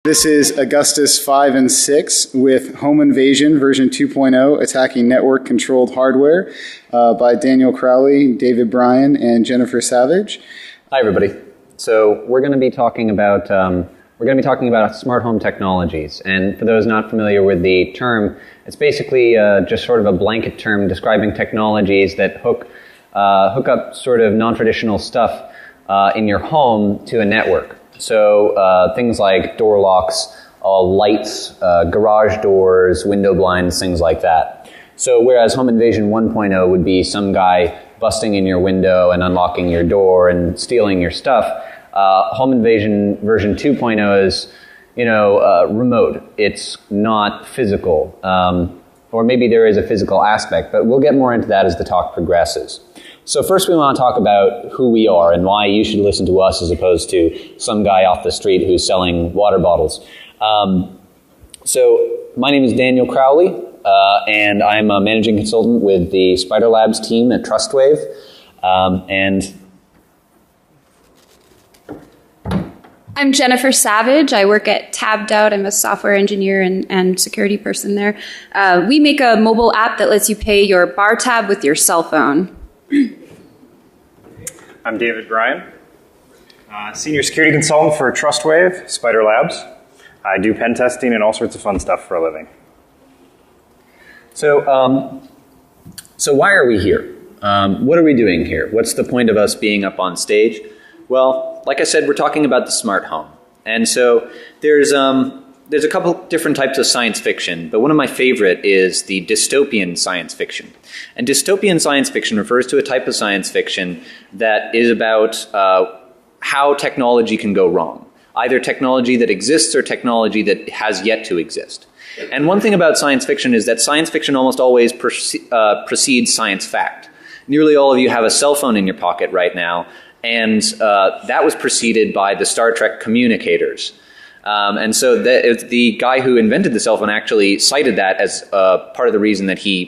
This is Augustus 5 and 6 with Home Invasion version 2.0 attacking network-controlled hardware by Daniel Crowley, David Bryan, and Jennifer Savage. Hi, everybody. So we're going to be talking about smart home technologies. And for those not familiar with the term, it's basically just sort of a blanket term describing technologies that hook up sort of non-traditional stuff in your home to a network. So things like door locks, lights, garage doors, window blinds, things like that. So whereas Home Invasion 1.0 would be some guy busting in your window and unlocking your door and stealing your stuff, Home Invasion version 2.0 is, remote. It's not physical. Or maybe there is a physical aspect, but we'll get more into that as the talk progresses. So first we want to talk about who we are and why you should listen to us as opposed to some guy off the street who's selling water bottles. So my name is Daniel Crowley, and I'm a managing consultant with the Spider Labs team at TrustWave. I'm Jennifer Savage. I work at Tabbed Out. I'm a software engineer and security person there. We make a mobile app that lets you pay your bar tab with your cell phone. I'm David Bryan, senior security consultant for TrustWave, Spider Labs. I do pen testing and all sorts of fun stuff for a living. So why are we here? What are we doing here? What's the point of us being up on stage? Well, like I said, we're talking about the smart home. And so there's a couple different types of science fiction, but one of my favorite is the dystopian science fiction. And dystopian science fiction refers to a type of science fiction that is about how technology can go wrong, either technology that exists or technology that has yet to exist. And one thing about science fiction is that science fiction almost always precedes science fact. Nearly all of you have a cell phone in your pocket right now, and that was preceded by the Star Trek communicators. And so the guy who invented the cell phone actually cited that as part of the reason that he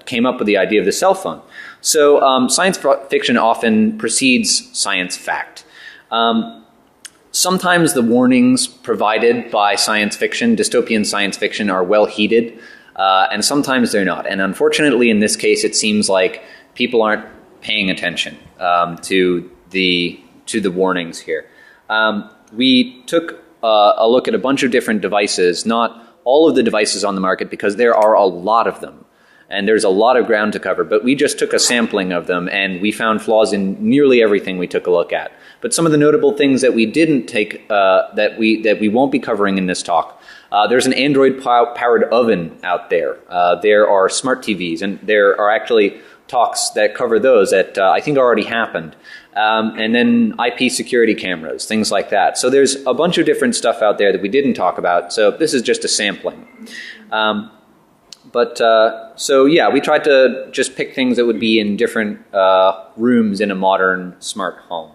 came up with the idea of the cell phone. So science fiction often precedes science fact. Sometimes the warnings provided by science fiction, dystopian science fiction, are well heeded, and sometimes they're not. And unfortunately, in this case, it seems like people aren't paying attention to the warnings here. We took a look at a bunch of different devices, not all of the devices on the market because there are a lot of them and there's a lot of ground to cover, but we just took a sampling of them and we found flaws in nearly everything we took a look at. But some of the notable things that we didn't take, that we won't be covering in this talk, there's an Android-powered oven out there. There are smart TVs, and there are actually talks that cover those that I think already happened. And then IP security cameras, things like that. So there's a bunch of different stuff out there that we didn't talk about, so this is just a sampling. So yeah, we tried to just pick things that would be in different rooms in a modern smart home.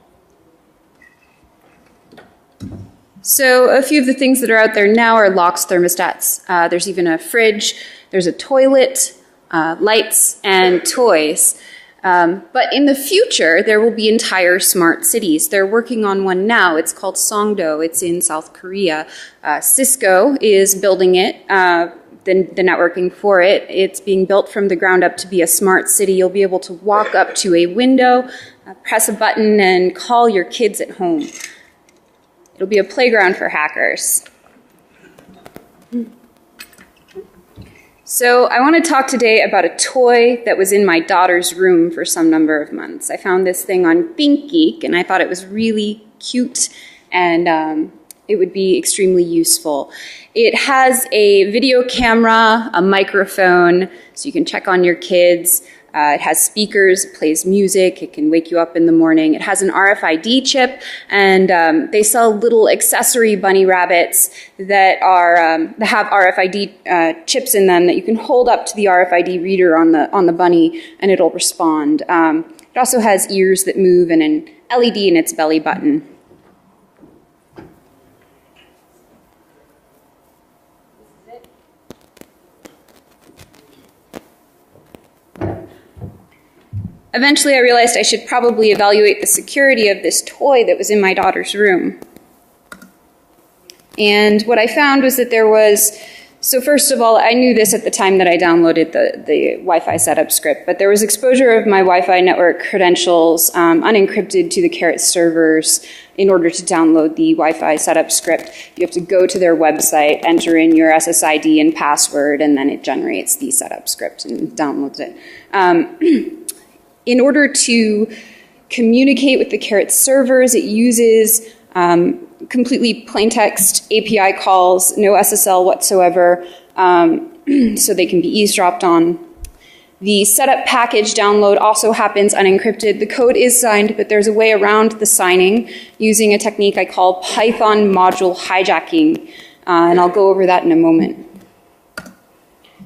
So a few of the things that are out there now are locks, thermostats. There's even a fridge. There's a toilet, lights, and toys. But in the future, there will be entire smart cities. They're working on one now. It's called Songdo. It's in South Korea. Cisco is building it, the networking for it. It's being built from the ground up to be a smart city. You'll be able to walk up to a window, press a button, and call your kids at home. It'll be a playground for hackers. So I want to talk today about a toy that was in my daughter's room for some number of months. I found this thing on ThinkGeek, and I thought it was really cute, and it would be extremely useful. It has a video camera, a microphone, so you can check on your kids. It has speakers, it plays music, it can wake you up in the morning. It has an RFID chip, and they sell little accessory bunny rabbits that have RFID chips in them that you can hold up to the RFID reader on the bunny, and it'll respond. It also has ears that move and an LED in its belly button. Eventually, I realized I should probably evaluate the security of this toy that was in my daughter's room. And what I found was that there was, so first of all, I knew this at the time that I downloaded the Wi-Fi setup script, but there was exposure of my Wi-Fi network credentials unencrypted to the Carrot servers. In order to download the Wi-Fi setup script, you have to go to their website, enter in your SSID and password, and then it generates the setup script and downloads it. In order to communicate with the Carrot servers, it uses completely plaintext API calls, no SSL whatsoever, so they can be eavesdropped on. The setup package download also happens unencrypted. The code is signed, but there's a way around the signing using a technique I call Python module hijacking, and I'll go over that in a moment.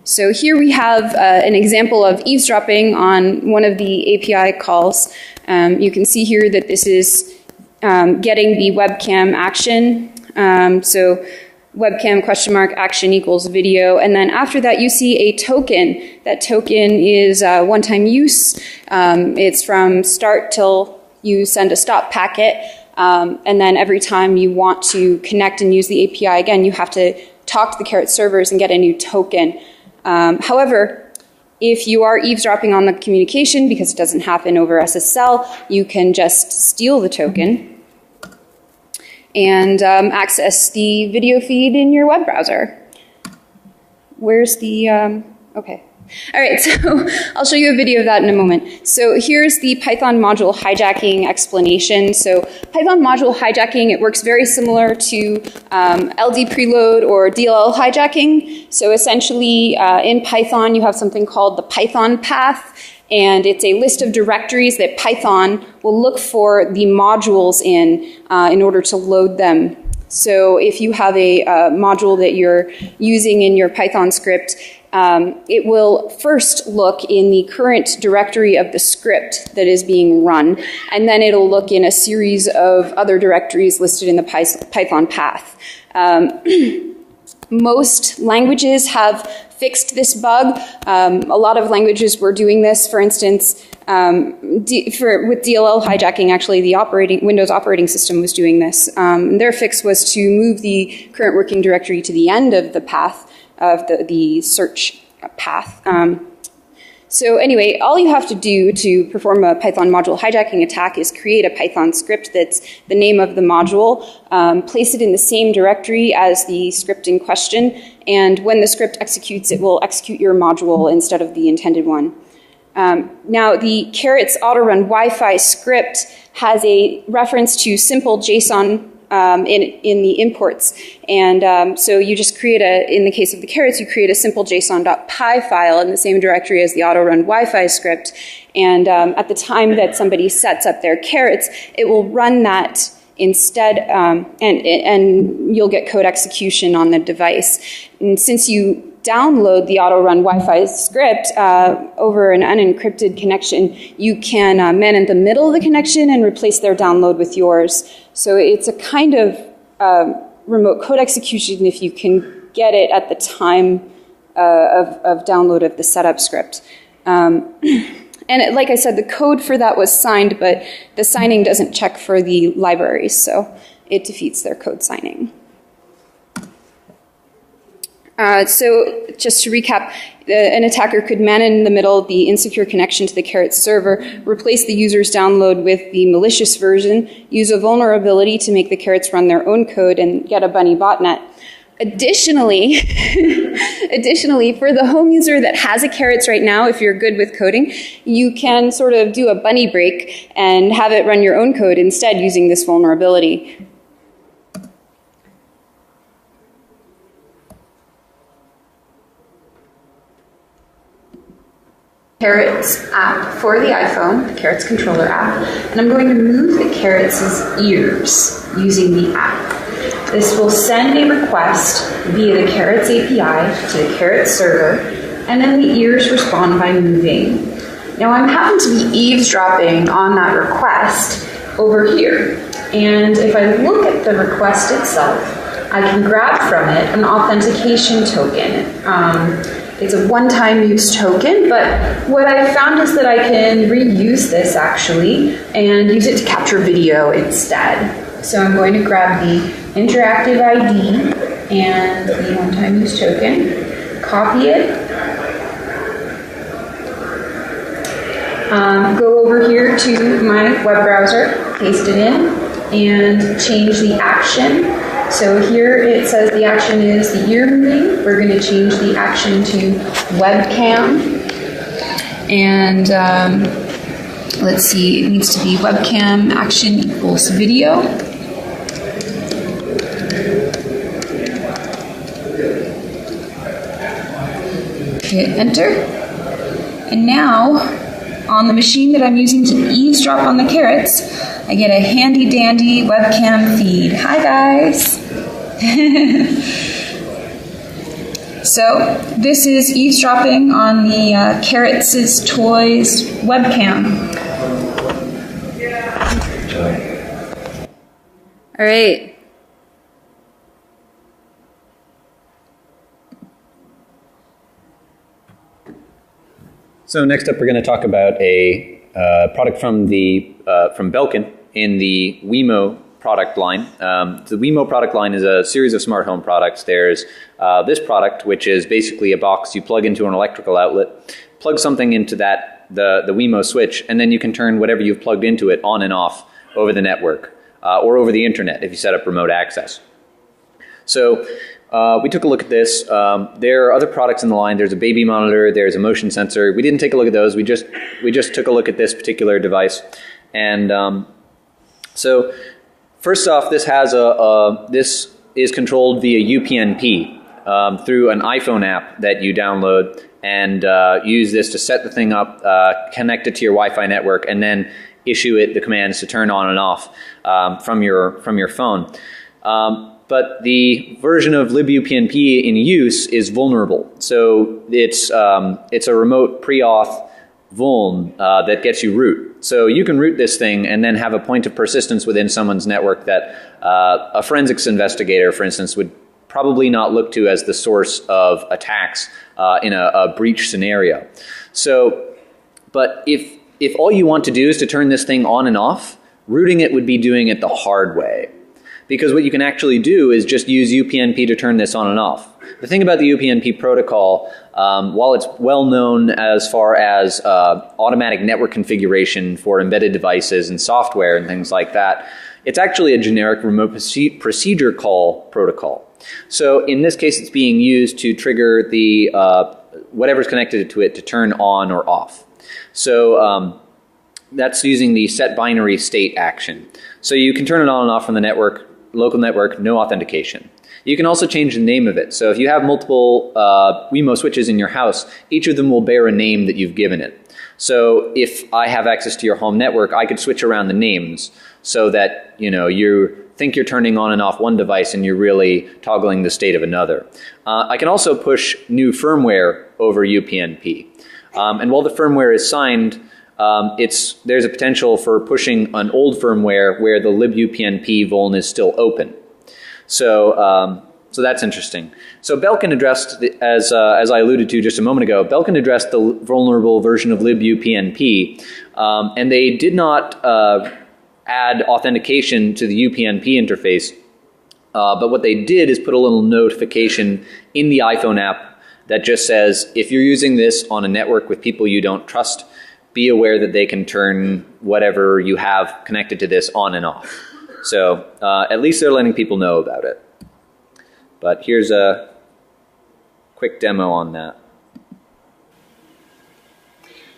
So here we have an example of eavesdropping on one of the API calls. You can see here that this is getting the webcam action. So webcam action equals video, and then after that you see a token. That token is one-time use. It's from start till you send a stop packet, and then every time you want to connect and use the API again, you have to talk to the Carrot servers and get a new token. However, if you are eavesdropping on the communication, because it doesn't happen over SSL, you can just steal the token and access the video feed in your web browser. Where's the, okay. All right, so I'll show you a video of that in a moment. So here's the Python module hijacking explanation. So Python module hijacking, it works very similar to LD preload or DLL hijacking. So essentially in Python, you have something called the Python path, and it's a list of directories that Python will look for the modules in order to load them. So if you have a module that you're using in your Python script, it will first look in the current directory of the script that is being run, and then it'll look in a series of other directories listed in the Python path. Most languages have fixed this bug. A lot of languages were doing this. For instance, with DLL hijacking, actually, the Windows operating system was doing this. Their fix was to move the current working directory to the end of the path, of the search path. So anyway, all you have to do to perform a Python module hijacking attack is create a Python script that's the name of the module, place it in the same directory as the script in question, and when the script executes, it will execute your module instead of the intended one. Now, the Carrot's autorun Wi-Fi script has a reference to simple JSON in the imports. And so you just create in the case of the Carrots, you create a simple JSON.py file in the same directory as the autorun Wi-Fi script. And at the time that somebody sets up their Carrots, it will run that instead, and you'll get code execution on the device. And since you download the autorun Wi-Fi script over an unencrypted connection, you can man in the middle of the connection and replace their download with yours. So it's a kind of remote code execution if you can get it at the time of download of the setup script. And like I said, the code for that was signed, but the signing doesn't check for the libraries, so it defeats their code signing. So just to recap, an attacker could man in the middle the insecure connection to the Carrot server, replace the user's download with the malicious version, use a vulnerability to make the Carrots run their own code, and get a bunny botnet. Additionally, for the home user that has a Carrots right now, if you're good with coding, you can sort of do a bunny break and have it run your own code instead using this vulnerability. Carrots app for the iPhone, the Carrots controller app, and I'm going to move the Carrots' ears using the app. This will send a request via the Carrots API to the Carrots server, and then the ears respond by moving. Now I'm happen to be eavesdropping on that request over here, and if I look at the request itself, I can grab from it an authentication token. It's a one-time use token, but what I found is that I can reuse this actually and use it to capture video instead. So I'm going to grab the interactive ID and the one-time use token, copy it, go over here to my web browser, paste it in, and change the action. So here it says the action is the ear moving. We're going to change the action to webcam. And let's see, it needs to be webcam action equals video. Hit enter. And now, on the machine that I'm using to eavesdrop on the carrots, I get a handy dandy webcam feed. Hi guys! So this is eavesdropping on the Carrots' Toys webcam. All right. So next up, we're going to talk about a product from Belkin in the Wemo product line. The Wemo product line is a series of smart home products. There's this product, which is basically a box you plug into an electrical outlet, plug something into that the Wemo switch, and then you can turn whatever you've plugged into it on and off over the network or over the internet if you set up remote access. So we took a look at this. There are other products in the line. There's a baby monitor. There's a motion sensor. We didn't take a look at those. We just took a look at this particular device. And so first off, this has this is controlled via UPnP through an iPhone app that you download and use this to set the thing up, connect it to your Wi-Fi network, and then issue it the commands to turn on and off from your phone. But the version of libupnp in use is vulnerable. So it's a remote pre-auth vuln that gets you root. So you can root this thing and then have a point of persistence within someone's network that a forensics investigator, for instance, would probably not look to as the source of attacks in a breach scenario. So, but if all you want to do is to turn this thing on and off, rooting it would be doing it the hard way. Because what you can actually do is just use UPnP to turn this on and off. The thing about the UPnP protocol, while it's well known as far as automatic network configuration for embedded devices and software and things like that, it's actually a generic remote procedure call protocol. So in this case, it's being used to trigger the whatever's connected to it to turn on or off. So that's using the set binary state action. So you can turn it on and off from the network, local network, no authentication. You can also change the name of it. So if you have multiple Wemo switches in your house, each of them will bear a name that you've given it. So if I have access to your home network, I could switch around the names so that you think you're turning on and off one device and you're really toggling the state of another. I can also push new firmware over UPnP. And while the firmware is signed, there's a potential for pushing an old firmware where the libupnp vuln is still open. So that's interesting. So Belkin addressed, as I alluded to just a moment ago, Belkin addressed the vulnerable version of libupnp, and they did not add authentication to the UPnP interface, but what they did is put a little notification in the iPhone app that just says, if you're using this on a network with people you don't trust, be aware that they can turn whatever you have connected to this on and off. So at least they're letting people know about it. But here's a quick demo on that.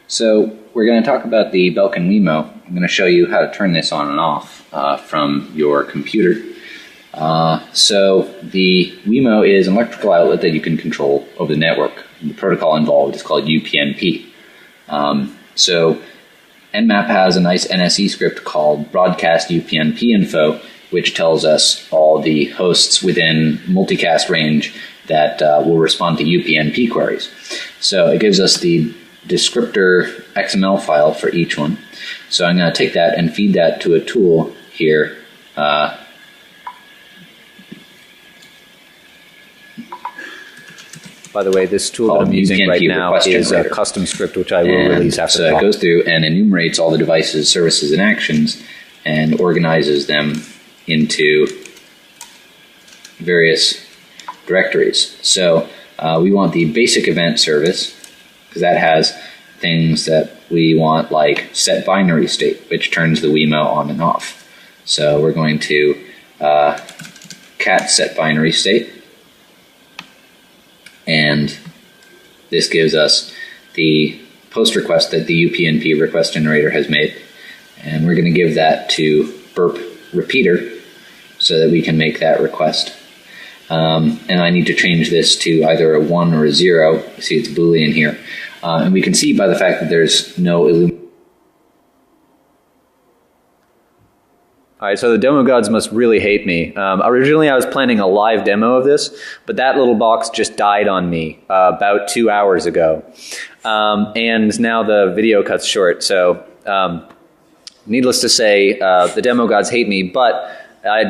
So we're going to talk about the Belkin Wemo. I'm going to show you how to turn this on and off from your computer. So the Wemo is an electrical outlet that you can control over the network. The protocol involved is called UPnP. So Nmap has a nice NSE script called broadcast UPnP info, which tells us all the hosts within multicast range that will respond to UPnP queries. So it gives us the descriptor XML file for each one. So I'm going to take that and feed that to a tool here. By the way, this tool that I'm using right now is a custom script which I will release after the talk. So it goes through and enumerates all the devices, services, and actions and organizes them into various directories. So we want the basic event service, because that has things that we want, like set binary state, which turns the Wemo on and off. So we're going to cat set binary state, and this gives us the post request that the UPnP request generator has made, and we're going to give that to burp repeater so that we can make that request. And I need to change this to either a 1 or a 0. You see it's Boolean here. And we can see by the fact that there's no illumination. All right, so the demo gods must really hate me. Originally, I was planning a live demo of this, but that little box just died on me about 2 hours ago. And now the video cuts short. So needless to say, the demo gods hate me, but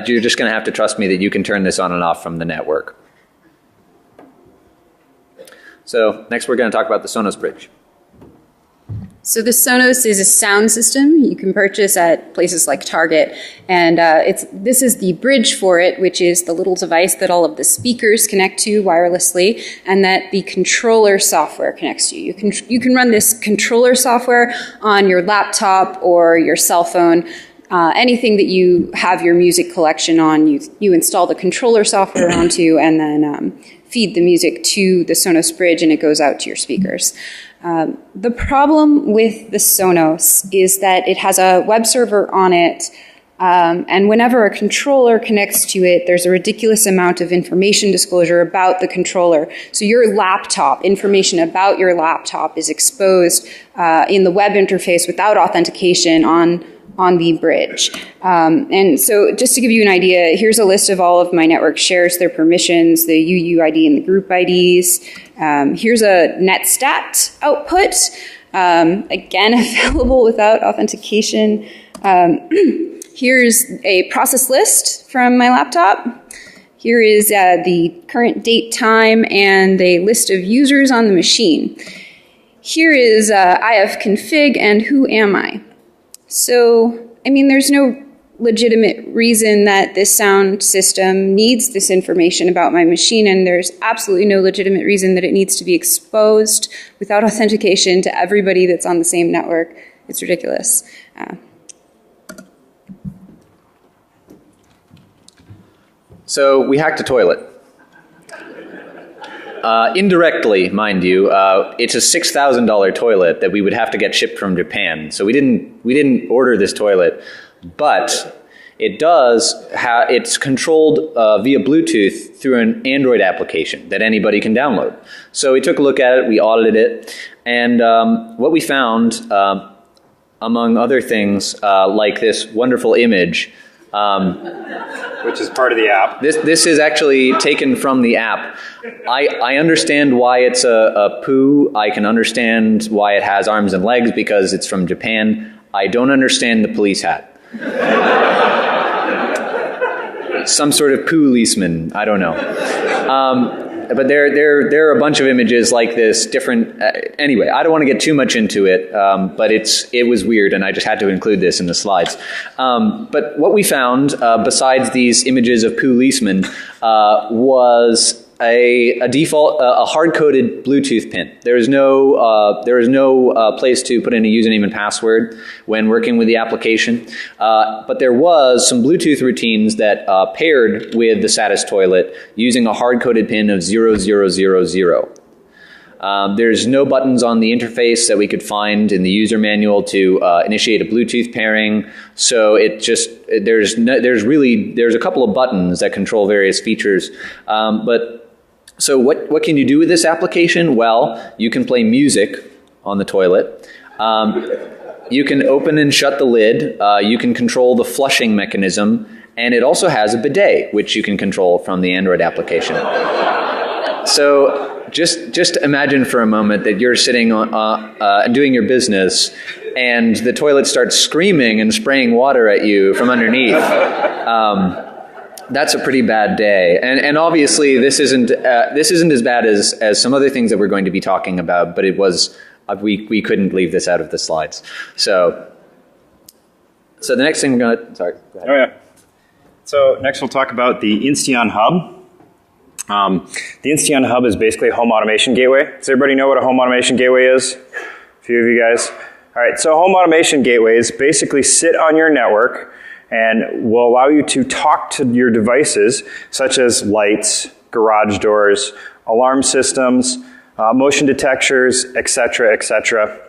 you're just going to have to trust me that you can turn this on and off from the network. So next we're going to talk about the Sonos Bridge. So the Sonos is a sound system you can purchase at places like Target, and this is the bridge for it, which is the little device that all of the speakers connect to wirelessly, and that the controller software connects to. You can run this controller software on your laptop or your cell phone. Anything that you have your music collection on, you install the controller software onto, and then feed the music to the Sonos Bridge, and it goes out to your speakers. The problem with the Sonos is that it has a web server on it, and whenever a controller connects to it, there's a ridiculous amount of information disclosure about the controller. So your laptop, information about your laptop is exposed in the web interface without authentication on the bridge. And so just to give you an idea, here's a list of all of my network shares, their permissions, the UUID and the group IDs. Here's a netstat output, again, available without authentication. Here's a process list from my laptop. Here is the current date, time, and a list of users on the machine. Here is ifconfig and who am I. So, I mean, there's no legitimate reason that this sound system needs this information about my machine, and there's absolutely no legitimate reason that it needs to be exposed without authentication to everybody that's on the same network. It's ridiculous. So we hacked a toilet. Indirectly, mind you, it's a $6,000 toilet that we would have to get shipped from Japan. So we didn't order this toilet, but it does it's controlled via Bluetooth through an Android application that anybody can download. So we took a look at it, we audited it, and what we found, among other things, like this wonderful image, which is part of the app. This is actually taken from the app. I understand why it's a poo. I can understand why it has arms and legs because it's from Japan. I don't understand the police hat. Some sort of policeman. I don't know. But there are a bunch of images like this, different. Anyway, I don't want to get too much into it, but it was weird, and I just had to include this in the slides. But what we found, besides these images of policemen, was a default, a hard-coded Bluetooth pin. There is no place to put in a username and password when working with the application, but there was some Bluetooth routines that paired with the Satis toilet using a hard-coded pin of 0000. There's no buttons on the interface that we could find in the user manual to initiate a Bluetooth pairing. So there's a couple of buttons that control various features, So what can you do with this application? Well, you can play music on the toilet. You can open and shut the lid. You can control the flushing mechanism. And it also has a bidet, which you can control from the Android application. So just imagine for a moment that you're sitting doing your business, and the toilet starts screaming and spraying water at you from underneath. That's a pretty bad day, and obviously this isn't as bad as some other things that we're going to be talking about. But it was we couldn't leave this out of the slides. So the next thing we're going to go ahead. Oh yeah. So next we'll talk about the Insteon Hub. The Insteon Hub is basically a home automation gateway. Does everybody know what a home automation gateway is? A few of you guys. All right, so home automation gateways basically sit on your network and will allow you to talk to your devices, such as lights, garage doors, alarm systems, motion detectors, etc., etc.,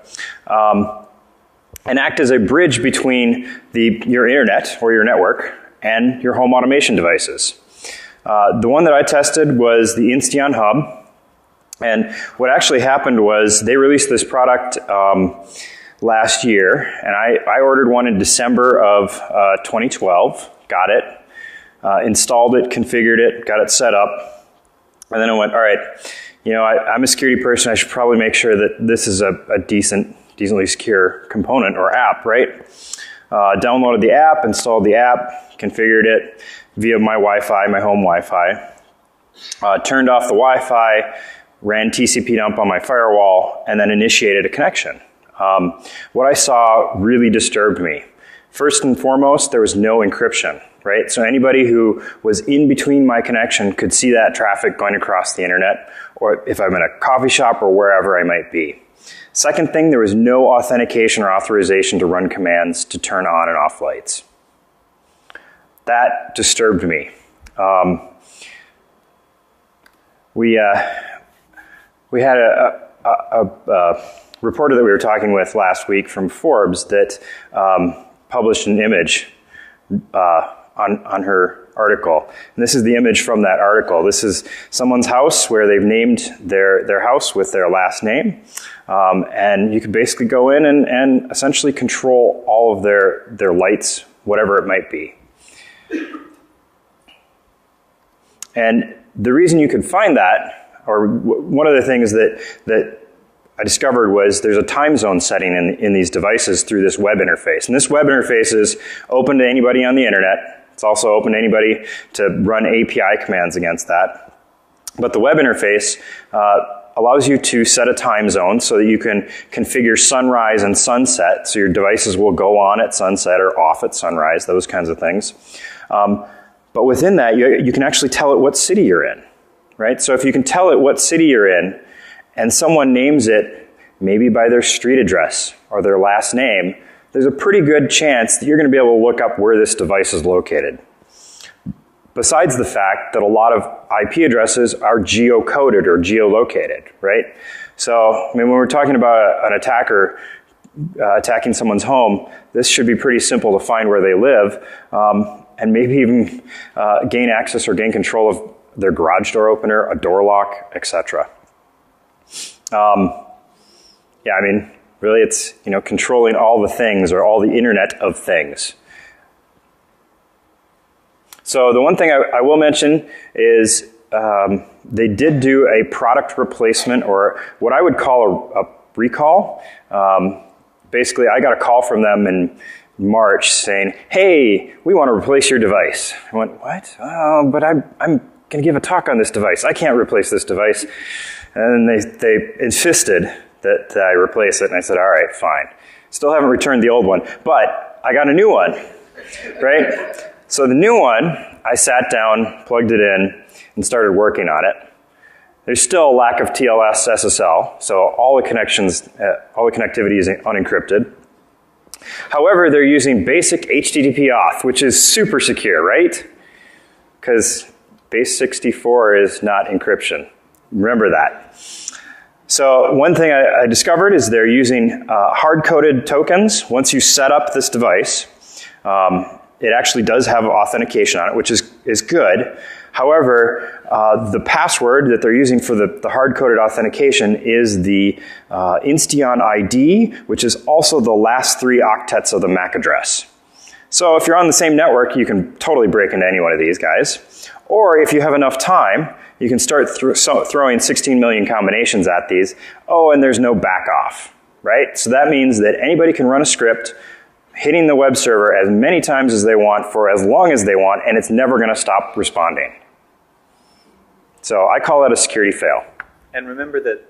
and act as a bridge between your internet or your network and your home automation devices. The one that I tested was the Insteon Hub, and what actually happened was they released this product last year, and I ordered one in December of 2012, got it, installed it, configured it, got it set up, and then I went, all right, you know, I'm a security person, I should probably make sure that this is a decently secure component or app, right? Downloaded the app, installed the app, configured it via my Wi-Fi, my home Wi-Fi, turned off the Wi-Fi, ran TCP dump on my firewall, and then initiated a connection. What I saw really disturbed me. First and foremost, there was no encryption, right? So anybody who was in between my connection could see that traffic going across the internet, or if I'm in a coffee shop or wherever I might be. Second thing, there was no authentication or authorization to run commands to turn on and off lights. That disturbed me. We had a reporter that we were talking with last week from Forbes that published an image on her article. And this is the image from that article. This is someone's house where they've named their house with their last name. And you could basically go in and essentially control all of their lights, whatever it might be. And the reason you could find that, or one of the things that I discovered was there's a time zone setting in these devices through this web interface. And this web interface is open to anybody on the internet. It's also open to anybody to run API commands against that. But the web interface allows you to set a time zone so that you can configure sunrise and sunset, so your devices will go on at sunset or off at sunrise, those kinds of things. But within that, you can actually tell it what city you're in, right? So if you can tell it what city you're in, and someone names it maybe by their street address or their last name, there's a pretty good chance that you're going to be able to look up where this device is located. Besides the fact that a lot of IP addresses are geocoded or geolocated, right? So, I mean, when we're talking about an attacker attacking someone's home, this should be pretty simple to find where they live, and maybe even gain access or gain control of their garage door opener, a door lock, etc. Yeah, I mean, really it's, you know, controlling all the things or all the Internet of Things. So the one thing I will mention is they did do a product replacement, or what I would call a recall. Basically, I got a call from them in March saying, hey, we want to replace your device. I went, what? Oh, but I'm going to give a talk on this device. I can't replace this device. And they insisted that I replace it, and I said, all right, fine. Still haven't returned the old one, but I got a new one, right? So the new one, I sat down, plugged it in, and started working on it. There's still a lack of TLS SSL, so all the connectivity is unencrypted. However, they're using basic HTTP auth, which is super secure, right? Because base 64 is not encryption. Remember that. So one thing I discovered is they're using hard-coded tokens. Once you set up this device, it actually does have authentication on it, which is good. However, the password that they're using for the hard-coded authentication is the Insteon ID, which is also the last 3 octets of the MAC address. So if you're on the same network, you can totally break into any one of these guys. Or if you have enough time, you can start throwing 16 million combinations at these. Oh, and there's no back off, right? So that means that anybody can run a script hitting the web server as many times as they want for as long as they want, and it's never going to stop responding. So I call that a security fail. And remember that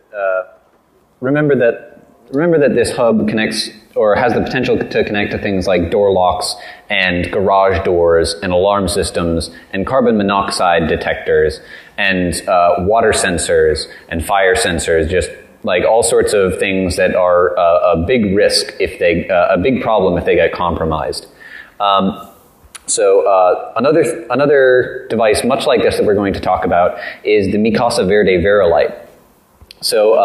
remember that this hub connects or has the potential to connect to things like door locks and garage doors and alarm systems and carbon monoxide detectors and water sensors and fire sensors, just like all sorts of things that are a big risk if they, a big problem if they get compromised. Another device much like this that we're going to talk about is the Mi Casa Verde Verilight. So,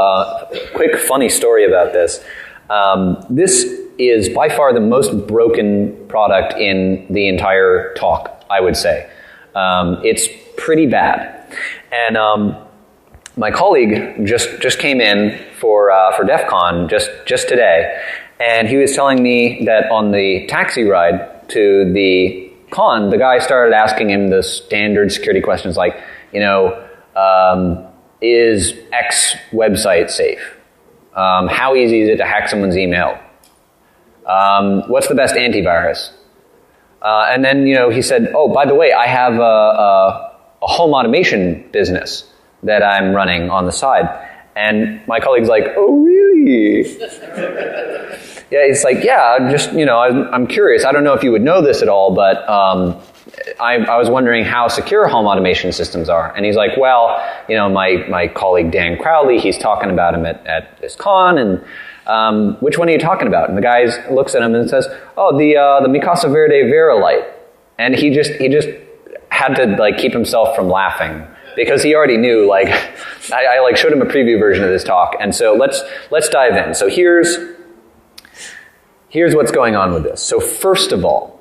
quick funny story about this. This is by far the most broken product in the entire talk, I would say. It's pretty bad. And my colleague just came in for DEF CON just today, and he was telling me that on the taxi ride to the con, the guy started asking him the standard security questions like, is X website safe? How easy is it to hack someone's email? What's the best antivirus? And then, he said, oh, by the way, I have a home automation business that I'm running on the side. And my colleague's like, oh, really? Yeah, it's like, yeah, just, I'm curious. I don't know if you would know this at all, but I was wondering how secure home automation systems are. And he's like, well, my colleague Dan Crowley, he's talking about him at this con, and which one are you talking about? And the guy looks at him and says, oh, the Mi Casa Verde Verilight. And he just had to keep himself from laughing because he already knew, I showed him a preview version of this talk. And so let's dive in. So here's what's going on with this. So first of all,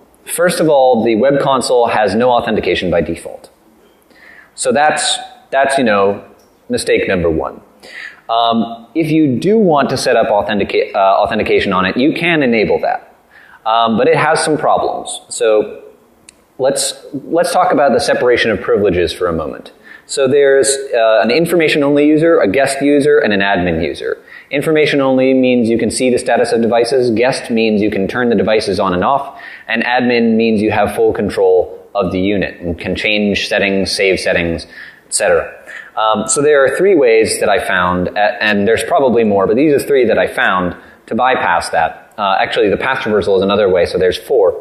the web console has no authentication by default. So that's mistake number one. If you do want to set up authentication on it, you can enable that, but it has some problems. So let's talk about the separation of privileges for a moment. So there's an information-only user, a guest user, and an admin user. Information-only means you can see the status of devices. Guest means you can turn the devices on and off. And admin means you have full control of the unit and can change settings, save settings, etc. So there are three ways that I found, and there's probably more, but these are three that I found to bypass that. Actually, the path traversal is another way, so there's four.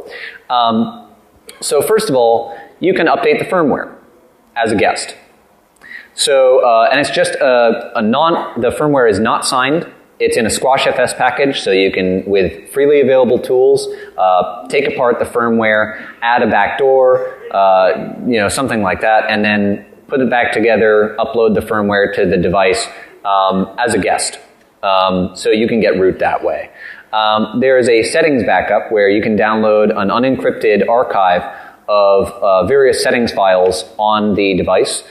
So first of all, you can update the firmware as a guest. So, and it's just the firmware is not signed. It's in a squashfs package, so you can, with freely available tools, take apart the firmware, add a backdoor, something like that, and then put it back together, upload the firmware to the device as a guest. So you can get root that way. There is a settings backup where you can download an unencrypted archive of various settings files on the device.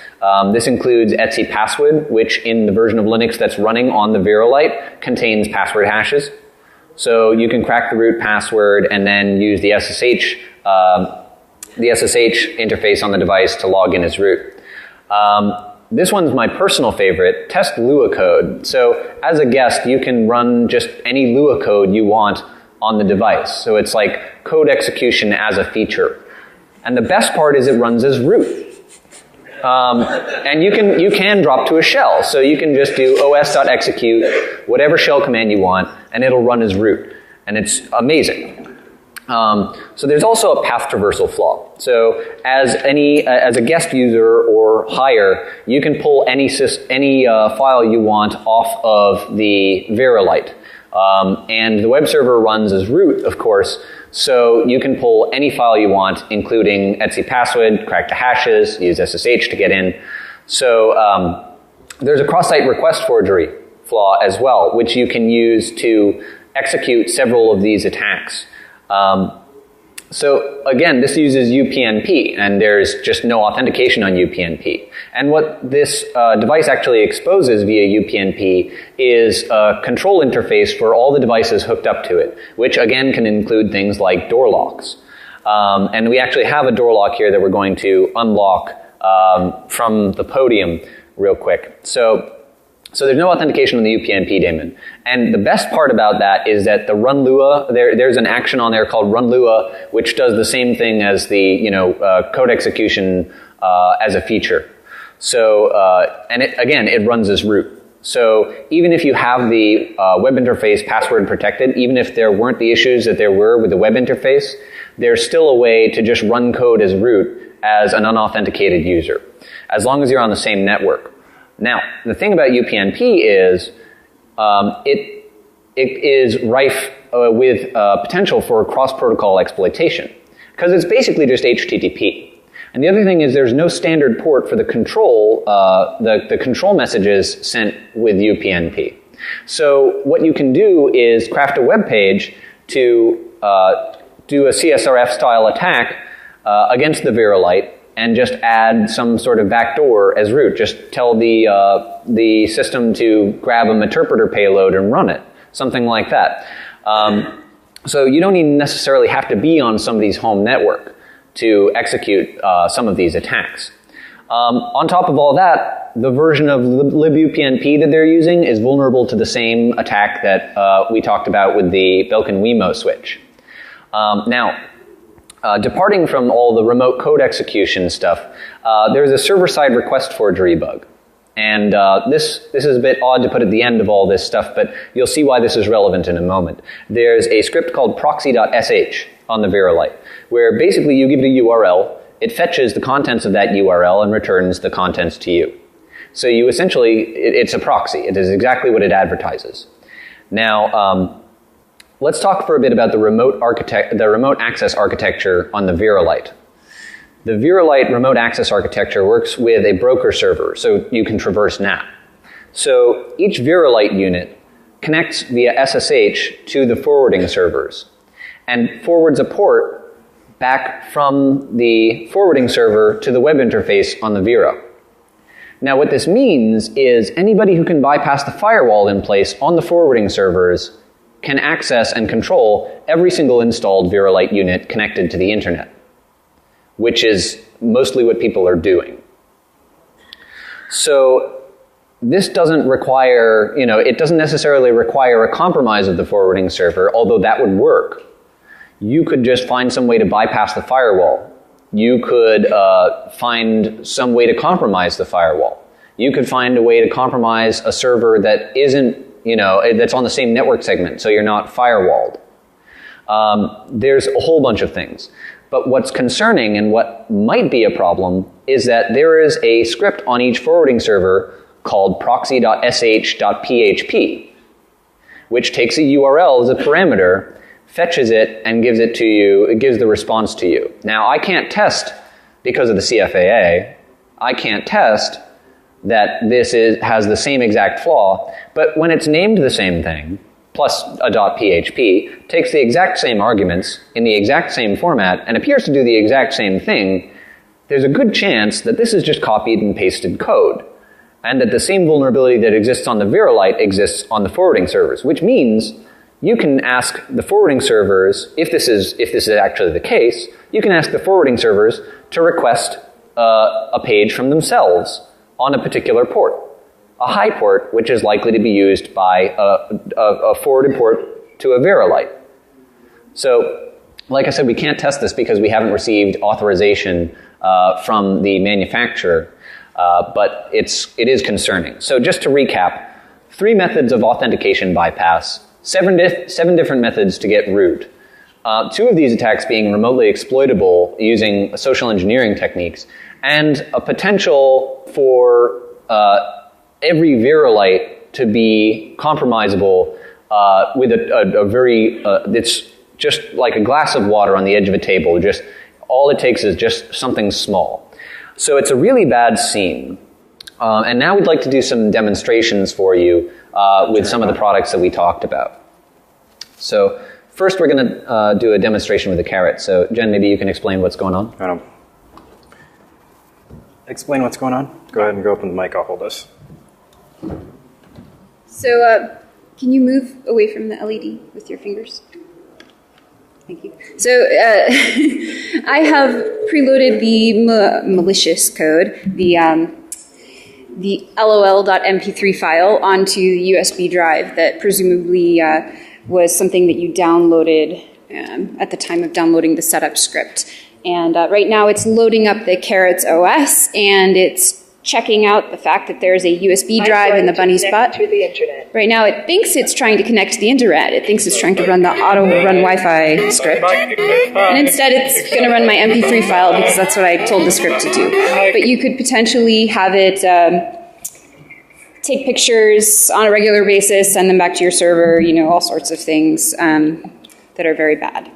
This includes etc password, which in the version of Linux that's running on the Verilight contains password hashes. So you can crack the root password and then use the SSH interface on the device to log in as root. This one's my personal favorite, test Lua code. So as a guest, you can run just any Lua code you want on the device. So it's like code execution as a feature. And the best part is it runs as root. And you can drop to a shell. So you can just do os.execute, whatever shell command you want, and it'll run as root. And it's amazing. So there's also a path traversal flaw. So as a guest user or higher, you can pull any file you want off of the Verilight. And the web server runs as root, of course, so you can pull any file you want, including etc password, crack the hashes, use SSH to get in. So there's a cross-site request forgery flaw as well, which you can use to execute several of these attacks. So again, this uses UPnP, and there's just no authentication on UPnP. And what this device actually exposes via UPnP is a control interface for all the devices hooked up to it, which again can include things like door locks. And we actually have a door lock here that we're going to unlock from the podium real quick. So there's no authentication on the UPnP daemon. And the best part about that is that the run Lua, there's an action on there called run Lua, which does the same thing as the code execution as a feature. So and it runs as root. So even if you have the web interface password protected, even if there weren't the issues that there were with the web interface, there's still a way to just run code as root as an unauthenticated user, as long as you're on the same network. Now, the thing about UPnP is it is rife with potential for cross-protocol exploitation, because it's basically just HTTP. And the other thing is there's no standard port for the control messages sent with UPnP. So what you can do is craft a web page to do a CSRF style attack against the Virolite and just add some sort of backdoor as root. Just tell the system to grab an interpreter payload and run it, something like that. So you don't even necessarily have to be on somebody's home network to execute some of these attacks. On top of all that, the version of libupnp that they're using is vulnerable to the same attack that we talked about with the Belkin-Wemo switch. Departing from all the remote code execution stuff, there's a server-side request forgery bug. And this is a bit odd to put at the end of all this stuff, but you'll see why this is relevant in a moment. There's a script called proxy.sh on the Virolite, where basically you give it a URL, it fetches the contents of that URL and returns the contents to you. So you essentially, it's a proxy. It is exactly what it advertises. Now, let's talk for a bit about the remote access architecture on the Virolite. The Virolite remote access architecture works with a broker server, so you can traverse NAT. So each Virolite unit connects via SSH to the forwarding servers and forwards a port back from the forwarding server to the web interface on the Vero. Now what this means is anybody who can bypass the firewall in place on the forwarding servers can access and control every single installed Virolite unit connected to the internet, which is mostly what people are doing. So this doesn't require, it doesn't necessarily require a compromise of the forwarding server, although that would work. You could just find some way to bypass the firewall. You could find some way to compromise the firewall. You could find a way to compromise a server that isn't, that's on the same network segment, so you're not firewalled. There's a whole bunch of things. But what's concerning and what might be a problem is that there is a script on each forwarding server called proxy.sh.php, which takes a URL as a parameter, fetches it, and gives it to you. It gives the response to you. Now, I can't test, because of the CFAA, I can't test that this has the same exact flaw, but when it's named the same thing, plus a .php, takes the exact same arguments in the exact same format and appears to do the exact same thing, there's a good chance that this is just copied and pasted code, and that the same vulnerability that exists on the Virolite exists on the forwarding servers, which means you can ask the forwarding servers, if this is actually the case, you can ask the forwarding servers to request a page from themselves on a particular port. A high port, which is likely to be used by a forwarded port to a Virolite. So, like I said, we can't test this because we haven't received authorization from the manufacturer, but it is concerning. So just to recap, 3 methods of authentication bypass, 7 different methods to get root. 2 of these attacks being remotely exploitable using social engineering techniques, and a potential for every Virolite to be compromisable with a very, it's just like a glass of water on the edge of a table. Just all it takes is just something small. So it's a really bad scene. And now we'd like to do some demonstrations for you with some of the products that we talked about. So first we're going to do a demonstration with the carrot. So Jen, maybe you can explain what's going on. Explain what's going on. Go ahead and go open the mic. I'll hold this. So can you move away from the LED with your fingers? Thank you. So I have preloaded the malicious code, the lol.mp3 file onto the USB drive that presumably was something that you downloaded at the time of downloading the setup script. And right now it's loading up the Carrots OS, and it's checking out the fact that there's a USB drive in the bunny's butt. To the internet. Right now it thinks it's trying to connect to the internet. It thinks it's trying to run the auto-run Wi-Fi script. And instead it's going to run my MP3 file because that's what I told the script to do. But you could potentially have it take pictures on a regular basis, send them back to your server, you know, all sorts of things that are very bad.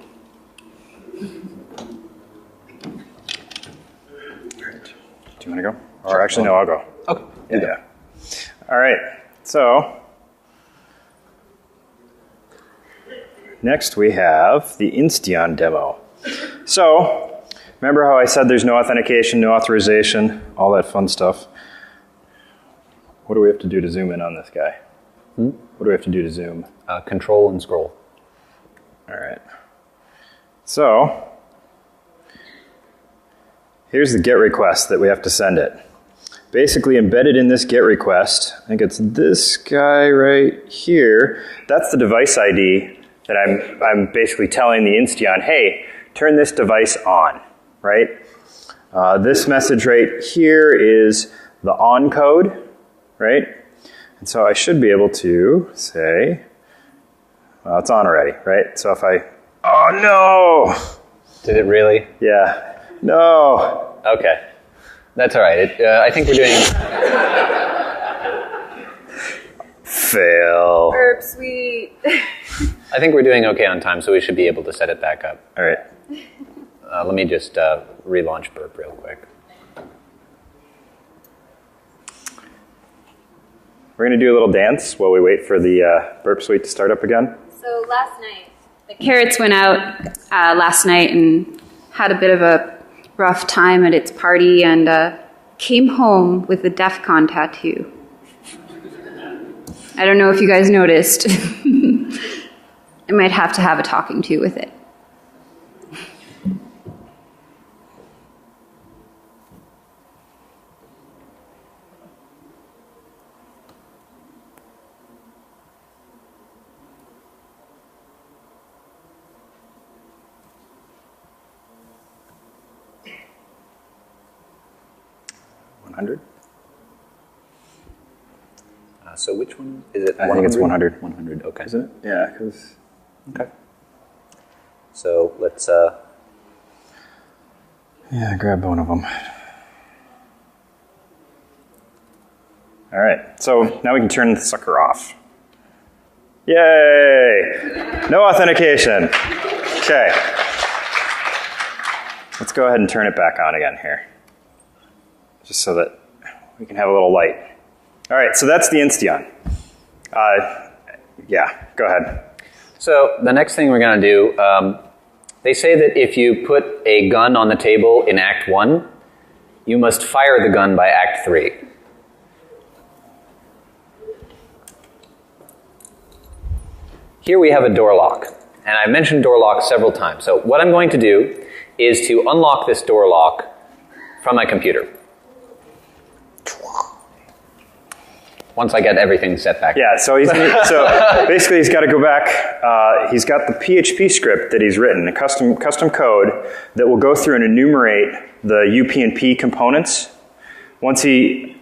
Do you want to go? Or actually, no, I'll go. Okay. Yeah. All right. So next we have the Insteon demo. So remember how I said there's no authentication, no authorization, all that fun stuff. What do we have to do to zoom in on this guy? What do we have to do to zoom? Control and scroll. All right. So here's the GET request that we have to send it. Basically embedded in this GET request, I think it's this guy right here. That's the device ID that I'm basically telling the Insteon, hey, turn this device on, right? This message right here is the on code, right? And so I should be able to say, well, it's on already, right? So if I, oh no! Did it really? Yeah, no. Okay. That's all right. I think we're doing... Fail. Burp sweet. I think we're doing okay on time, so we should be able to set it back up. All right. Let me just relaunch Burp real quick. We're going to do a little dance while we wait for the Burp Suite to start up again. So last night, the carrots went out last night and had a bit of a rough time at its party and came home with a DEFCON tattoo. I don't know if you guys noticed. I might have to have a talking to with it. So which one is it? I think it's 100. 100, okay. Is it? Yeah, because... Okay. So let's... Yeah, grab one of them. All right, so now we can turn the sucker off. Yay! No authentication. Okay. Let's go ahead and turn it back on again here. Just so that we can have a little light. All right, so that's the Insteon. Yeah, go ahead. So the next thing we're going to do, they say that if you put a gun on the table in Act 1, you must fire the gun by Act 3. Here we have a door lock, and I mentioned door lock several times. So what I'm going to do is to unlock this door lock from my computer. Once I get everything set back. Yeah, so basically he's got to go back. He's got the PHP script that he's written, a custom code that will go through and enumerate the UPnP components. Once he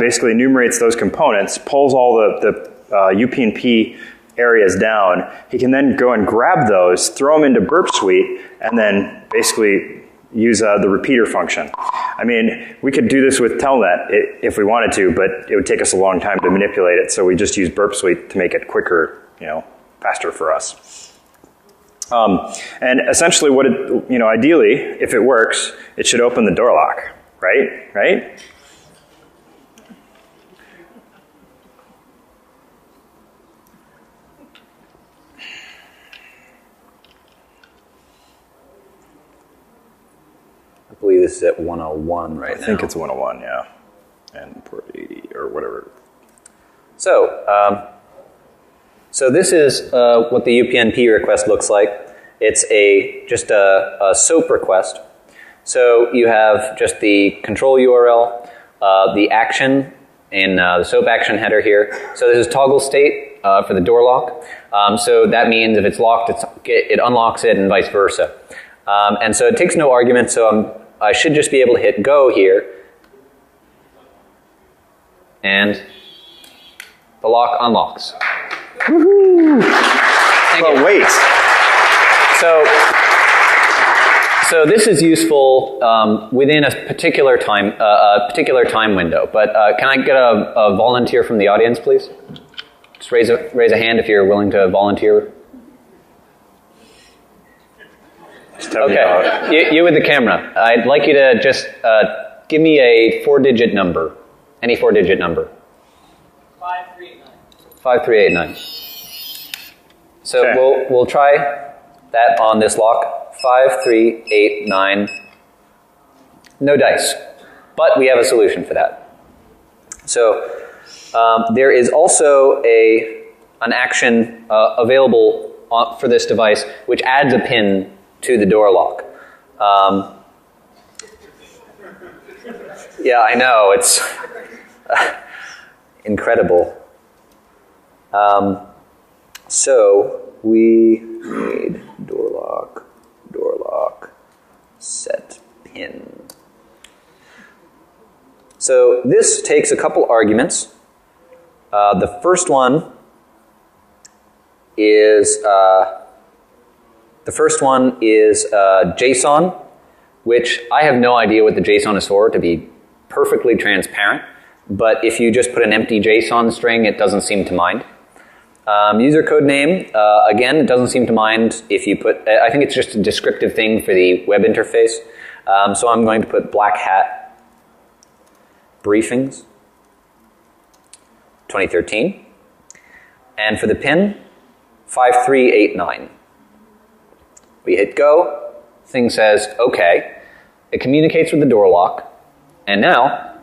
basically enumerates those components, pulls all the UPnP areas down, he can then go and grab those, throw them into Burp Suite, and then basically use the repeater function. I mean, we could do this with Telnet if we wanted to, but it would take us a long time to manipulate it, so we just use Burp Suite to make it quicker, faster for us. And essentially what it, ideally, if it works, it should open the door lock, right? I believe this is at 101 right now. I think it's 101, yeah. And port 80 or whatever. So, so this is what the UPnP request looks like. It's just a SOAP request. So you have just the control URL, the action in the SOAP action header here. So this is toggle state for the door lock. So that means if it's locked, it unlocks it and vice versa. And so it takes no argument, so I should just be able to hit go here. And the lock unlocks. Woohoo! Thank you. Wait. So this is useful within a particular time window. But can I get a volunteer from the audience, please? Just raise a hand if you're willing to volunteer. Okay, you with the camera. I'd like you to just give me a 4-digit number. Any 4-digit number. 5389. 5389. So Okay. we'll try that on this lock. 5389. No dice, but we have a solution for that. So there is also an action available for this device which adds a pin to the door lock. Yeah, I know, it's incredible. So we need door lock, set pin. So this takes a couple arguments. The first one is JSON, which I have no idea what the JSON is for, to be perfectly transparent. But if you just put an empty JSON string, it doesn't seem to mind. User code name, again, it doesn't seem to mind if you put, I think it's just a descriptive thing for the web interface. So I'm going to put BlackHat briefings 2013. And for the pin, 5389. We hit go, thing says okay. It communicates with the door lock. And now,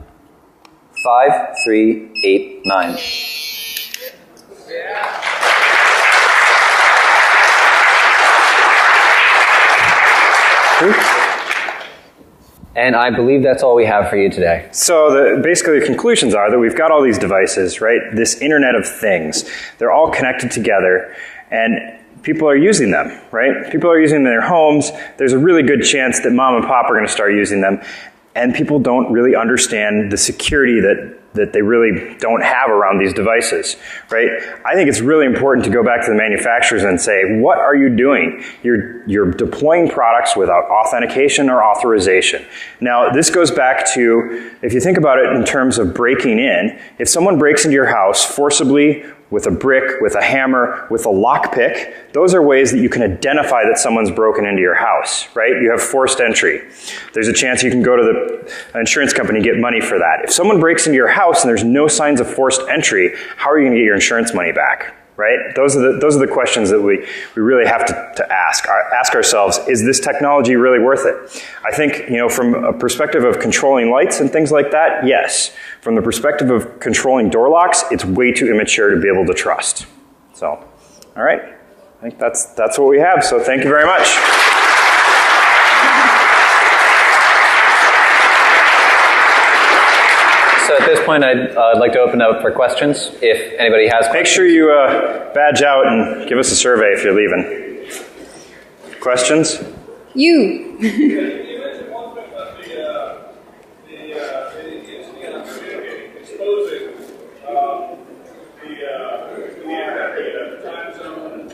5389. And I believe that's all we have for you today. So basically the conclusions are that we've got all these devices, right? This Internet of Things. They're all connected together, and people are using them, right? People are using them in their homes. There's a really good chance that mom and pop are going to start using them, and people don't really understand the security that they really don't have around these devices, right? I think it's really important to go back to the manufacturers and say, what are you doing? You're deploying products without authentication or authorization. Now, this goes back to, if you think about it in terms of breaking in, if someone breaks into your house forcibly with a brick, with a hammer, with a lockpick, those are ways that you can identify that someone's broken into your house, right? You have forced entry. There's a chance you can go to the insurance company and get money for that. If someone breaks into your house and there's no signs of forced entry, how are you going to get your insurance money back, right? Those are the questions that we really have to ask ourselves. Is this technology really worth it? I think, from a perspective of controlling lights and things like that, yes. From the perspective of controlling door locks, it's way too immature to be able to trust. So, all right. I think that's what we have. So thank you very much. So at this point, I'd like to open up for questions, if anybody has questions. Make sure you badge out and give us a survey if you're leaving. Questions? You. You mentioned one thing about exposing the time zone.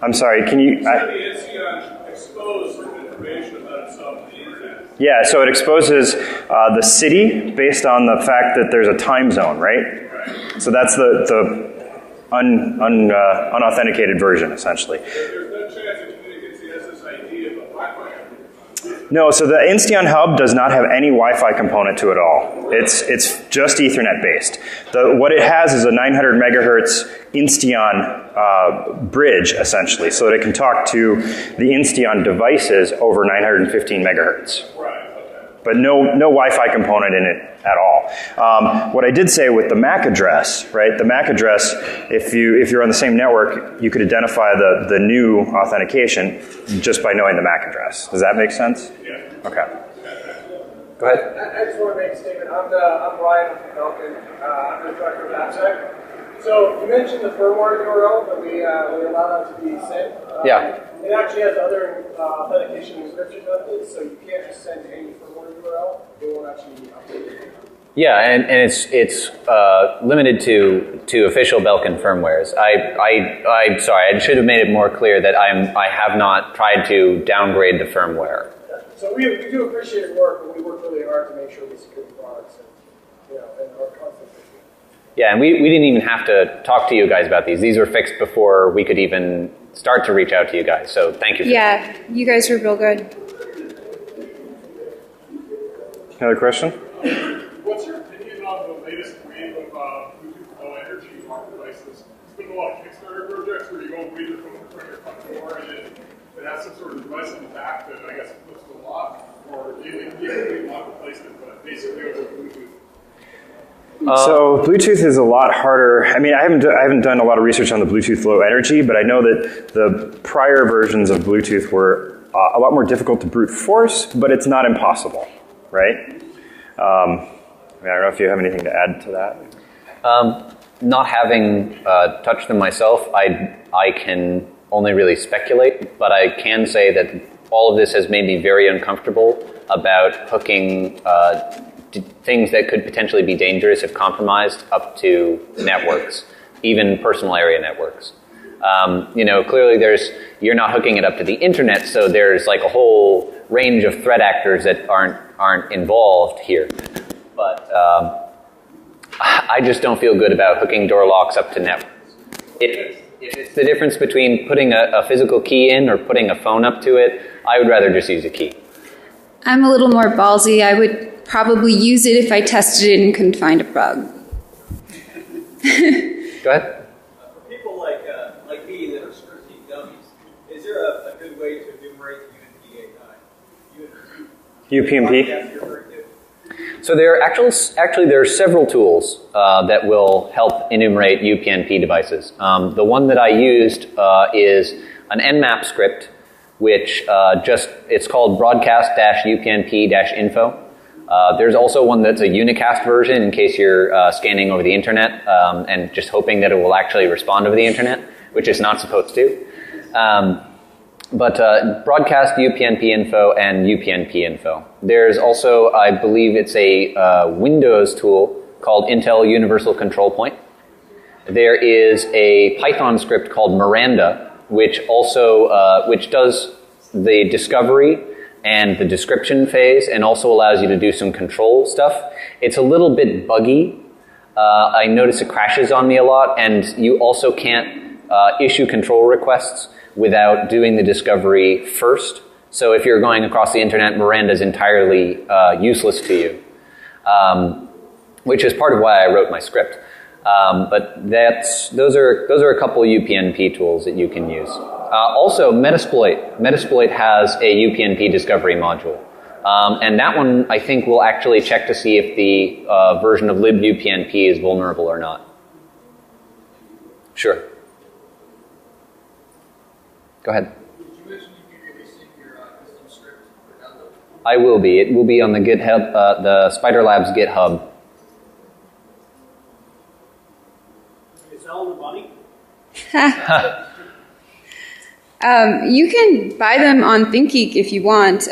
I'm sorry, can you... The expose certain information about itself on the internet. Yeah, so it exposes the city based on the fact that there's a time zone, right? So that's the unauthenticated version, essentially. There's no chance it communicates the SSID of a Wi-Fi. No, so the Insteon hub does not have any Wi-Fi component to it all. It's just Ethernet based. What it has is a 900 megahertz Insteon bridge, essentially, so that it can talk to the Insteon devices over 915 megahertz. But no Wi-Fi component in it at all. What I did say with the MAC address, right? The MAC address, if you're on the same network, you could identify the new authentication just by knowing the MAC address. Does that make sense? Yeah. Okay. Go ahead. I just want to make a statement. I'm Bryan. I'm from Falcon. I'm the director of AppSec. So you mentioned the firmware URL that we allow that to be sent. Yeah. It actually has other authentication encryption methods, so you can't just send any firmware URL. It won't actually be updated. Yeah, and it's limited to official Belkin firmwares. I'm sorry, I should have made it more clear that I have not tried to downgrade the firmware. So we do appreciate your work, but we work really hard to make sure we secure the products and our constant issue. Yeah, and we didn't even have to talk to you guys about these. These were fixed before we could even start to reach out to you guys. So thank you. Yeah, you guys were real good. Another question? What's your opinion on the latest wave of Bluetooth low energy smart devices? There's been a lot of Kickstarter projects where you go and read your phone from your front door and it has some sort of device in the back that I guess flips the lock, or you can lock replacement, but basically it was Bluetooth. So Bluetooth is a lot harder. I mean, I haven't done a lot of research on the Bluetooth low energy, but I know that the prior versions of Bluetooth were a lot more difficult to brute force, but it's not impossible, right? I mean, I don't know if you have anything to add to that. Not having touched them myself, I can only really speculate, but I can say that all of this has made me very uncomfortable about hooking things that could potentially be dangerous if compromised up to networks, even personal area networks. Clearly you're not hooking it up to the internet, so there's like a whole range of threat actors that aren't involved here. But I just don't feel good about hooking door locks up to networks. If it's the difference between putting a physical key in or putting a phone up to it, I would rather just use a key. I'm a little more ballsy. I would probably use it if I tested it and couldn't find a bug. Go ahead. For people like me that are scripting dummies, is there a good way to enumerate the UPnP? So there are several tools that will help enumerate UPnP devices. The one that I used is an nmap script, which it's called broadcast-upnp-info. There's also one that's a unicast version in case you're scanning over the internet and just hoping that it will actually respond over the internet, which it's not supposed to. But broadcast UPnP info and UPnP info. There's also, I believe it's a Windows tool called Intel Universal Control Point. There is a Python script called Miranda, which does the discovery and the description phase, and also allows you to do some control stuff. It's a little bit buggy. I notice it crashes on me a lot, and you also can't issue control requests without doing the discovery first. So if you're going across the internet, Miranda is entirely useless to you, which is part of why I wrote my script. But those are a couple UPnP tools that you can use. Also, Metasploit has a UPnP discovery module. And that one, I think, will actually check to see if the version of libupnp is vulnerable or not. Sure. Go ahead. Did you mention you can releasing your custom script for download? I will be. It will be on the GitHub, the Spider Labs GitHub. Is that all the money? You can buy them on ThinkGeek if you want.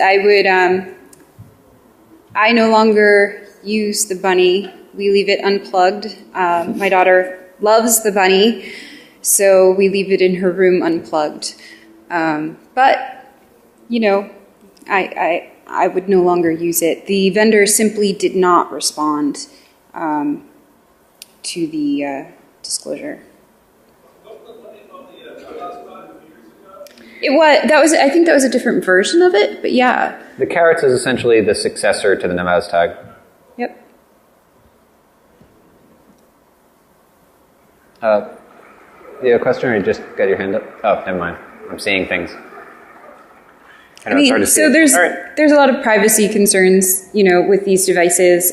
I no longer use the bunny. We leave it unplugged. My daughter loves the bunny, so we leave it in her room unplugged. But, I would no longer use it. The vendor simply did not respond to the disclosure. I think that was a different version of it, but yeah. The carrots is essentially the successor to the Namaz tag. Yep. You have a question, or you just got your hand up? Oh, never mind. I'm seeing things. I mean, so there's a lot of privacy concerns, with these devices.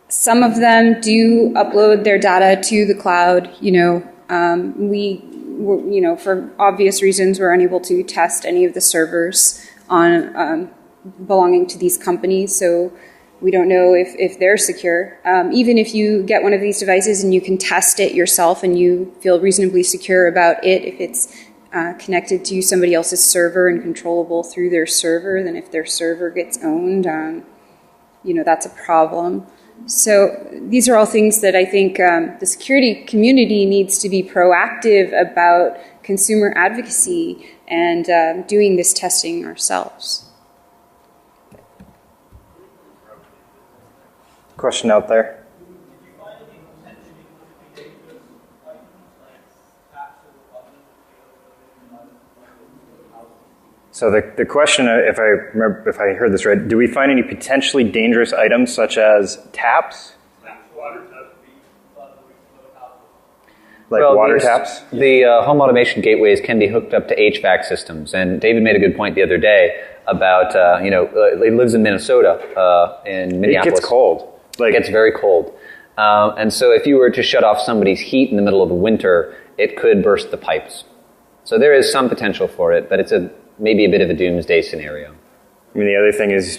Some of them do upload their data to the cloud. For obvious reasons, we're unable to test any of the servers on belonging to these companies, so we don't know if they're secure. Even if you get one of these devices and you can test it yourself and you feel reasonably secure about it, if it's connected to somebody else's server and controllable through their server, then if their server gets owned, that's a problem. So these are all things that I think the security community needs to be proactive about consumer advocacy and doing this testing ourselves. Question out there. So the question, if I heard this right, do we find any potentially dangerous items such as taps? Like water taps? The home automation gateways can be hooked up to HVAC systems, and David made a good point the other day about he lives in Minnesota, in Minneapolis. It gets cold. It gets very cold, and so if you were to shut off somebody's heat in the middle of the winter, it could burst the pipes. So there is some potential for it, but it's maybe a bit of a doomsday scenario. I mean, the other thing is,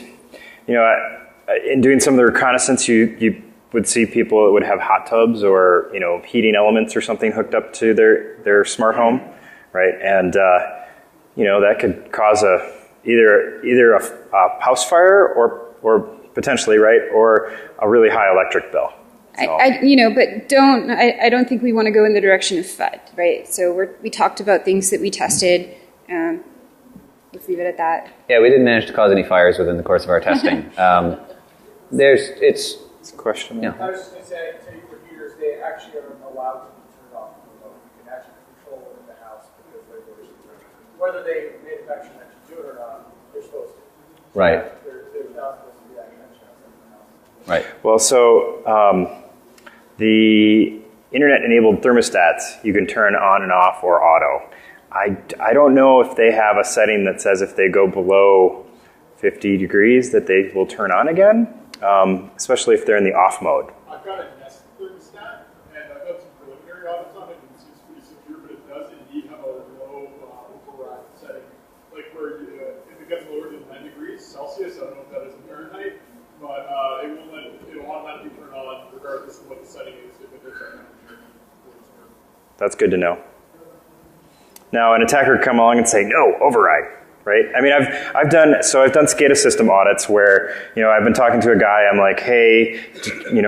in doing some of the reconnaissance, you would see people that would have hot tubs or, heating elements or something hooked up to their smart home, right? And, that could cause either a house fire or potentially, right, or a really high electric bill. So. I don't think we want to go in the direction of FUD, right? So we talked about things that we tested. Let's leave it at that. Yeah, we didn't manage to cause any fires within the course of our testing. It's a question. Yeah. I was just going to say for heaters, they actually are allowed to be turned off remote. You can actually control it in the house because whether they manufacture actually do it or not, they're supposed to. Right. They're not supposed to be that connection outside the house. Right. Well, so the internet-enabled thermostats you can turn on and off or auto. I don't know if they have a setting that says if they go below 50 degrees that they will turn on again, especially if they're in the off mode. I've got a Nest thermostat, and I've done some preliminary audits on it, and it seems pretty secure, but it does indeed have a low override setting, like where if it gets lower than 10 degrees Celsius, I don't know if that is in Fahrenheit, but it will automatically turn on regardless of what the setting is if it is that temperature. That's good to know. Now, an attacker could come along and say, no, override, right? I mean, I've done SCADA system audits where, I've been talking to a guy, I'm like, hey,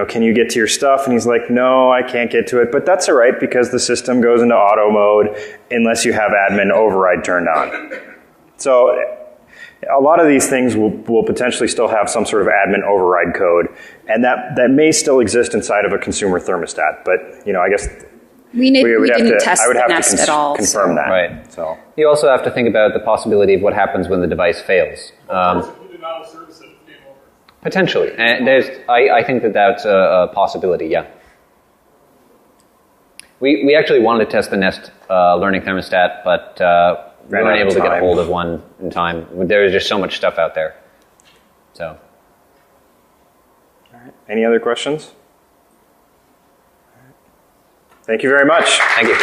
can you get to your stuff? And he's like, no, I can't get to it. But that's all right because the system goes into auto mode unless you have admin override turned on. So a lot of these things will potentially still have some sort of admin override code. And that may still exist inside of a consumer thermostat. But, I guess... We didn't test the Nest at all. Confirm that. Right. So you also have to think about the possibility of what happens when the device fails. Potentially, and I think that's a possibility. Yeah. We actually wanted to test the Nest learning thermostat, but we weren't able to get a hold of one in time. There was just so much stuff out there. So. All right. Any other questions? Thank you very much. Thank you.